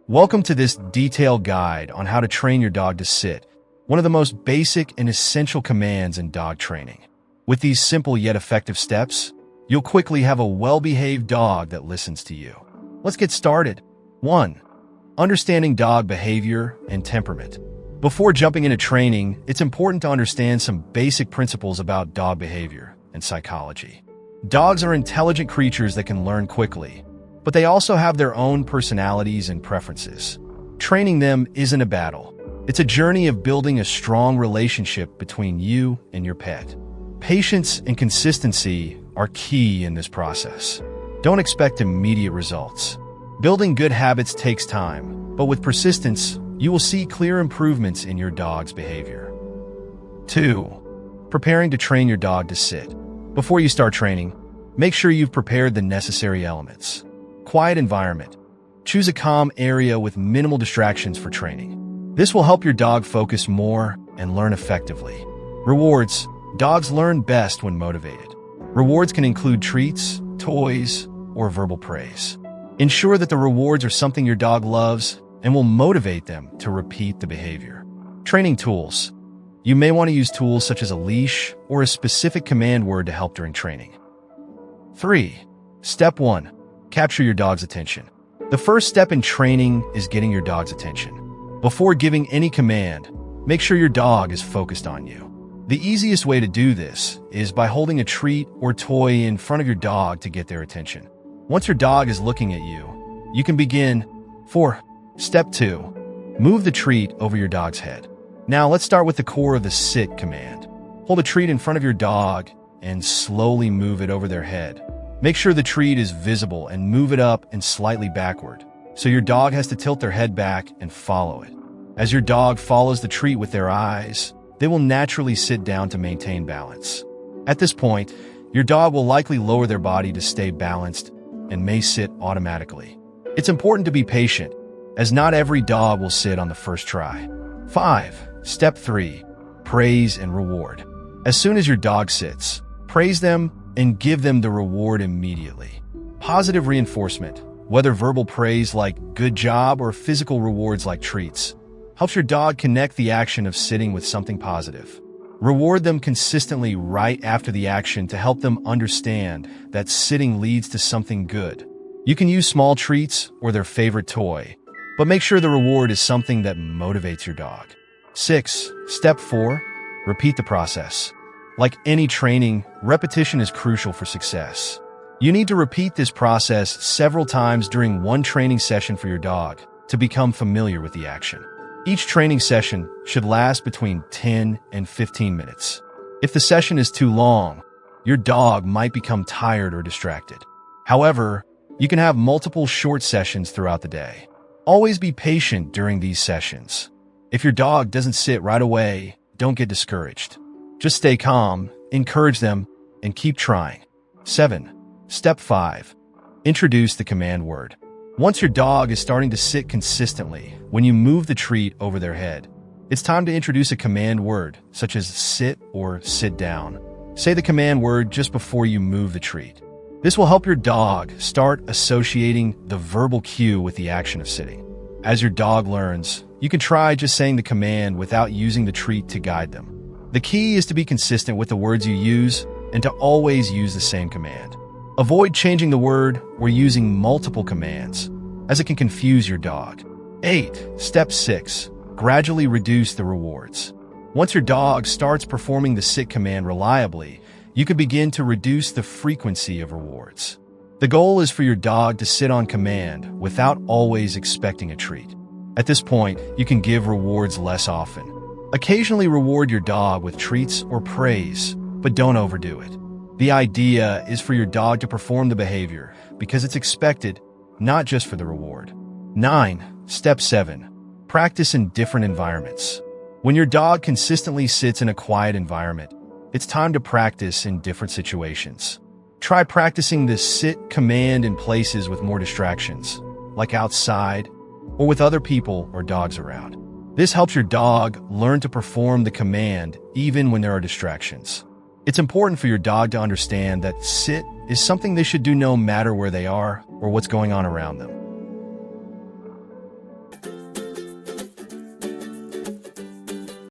Welcome to this detailed guide on how to train your dog to sit, one of the most basic and essential commands in dog training. With these simple yet effective steps, you'll quickly have a well-behaved dog that listens to you. Let's get started. 1. Understanding dog behavior and temperament. Before jumping into training, it's important to understand some basic principles about dog behavior and psychology. Dogs are intelligent creatures that can learn quickly, but they also have their own personalities and preferences. Training them isn't a battle. It's a journey of building a strong relationship between you and your pet. Patience and consistency are key in this process. Don't expect immediate results. Building good habits takes time, but with persistence, you will see clear improvements in your dog's behavior. 2. Preparing to train your dog to sit. Before you start training, make sure you've prepared the necessary elements. Quiet environment. Choose a calm area with minimal distractions for training. This will help your dog focus more and learn effectively. Rewards. Dogs learn best when motivated. Rewards can include treats, toys, or verbal praise. Ensure that the rewards are something your dog loves and will motivate them to repeat the behavior. Training tools. You may want to use tools such as a leash or a specific command word to help during training. 3. Step 1. Capture your dog's attention. The first step in training is getting your dog's attention. Before giving any command, make sure your dog is focused on you. The easiest way to do this is by holding a treat or toy in front of your dog to get their attention. Once your dog is looking at you, you can begin. 4. Step 2. Move the treat over your dog's head. Now let's start with the core of the sit command. Hold a treat in front of your dog and slowly move it over their head. Make sure the treat is visible and move it up and slightly backward, so your dog has to tilt their head back and follow it. As your dog follows the treat with their eyes, they will naturally sit down to maintain balance. At this point, your dog will likely lower their body to stay balanced and may sit automatically. It's important to be patient, as not every dog will sit on the first try. 5. Step 3. Praise and reward. As soon as your dog sits, praise them and give them the reward immediately. Positive reinforcement, whether verbal praise like good job or physical rewards like treats, helps your dog connect the action of sitting with something positive. Reward them consistently right after the action to help them understand that sitting leads to something good. You can use small treats or their favorite toy, but make sure the reward is something that motivates your dog. 6. Step 4. Repeat the process. Like any training, repetition is crucial for success. You need to repeat this process several times during one training session for your dog to become familiar with the action. Each training session should last between 10 and 15 minutes. If the session is too long, your dog might become tired or distracted. However, you can have multiple short sessions throughout the day. Always be patient during these sessions. If your dog doesn't sit right away, don't get discouraged. Just stay calm, encourage them, and keep trying. 7. Step 5. Introduce the command word. Once your dog is starting to sit consistently, when you move the treat over their head, it's time to introduce a command word, such as sit or sit down. Say the command word just before you move the treat. This will help your dog start associating the verbal cue with the action of sitting. As your dog learns, you can try just saying the command without using the treat to guide them. The key is to be consistent with the words you use and to always use the same command. Avoid changing the word or using multiple commands, as it can confuse your dog. 8. Step 6. Gradually reduce the rewards. Once your dog starts performing the sit command reliably, you can begin to reduce the frequency of rewards. The goal is for your dog to sit on command without always expecting a treat. At this point, you can give rewards less often. Occasionally reward your dog with treats or praise, but don't overdo it. The idea is for your dog to perform the behavior because it's expected, not just for the reward. 9. Step 7. Practice in different environments. When your dog consistently sits in a quiet environment, it's time to practice in different situations. Try practicing the sit command in places with more distractions, like outside or with other people or dogs around. This helps your dog learn to perform the command even when there are distractions. It's important for your dog to understand that sit is something they should do no matter where they are or what's going on around them.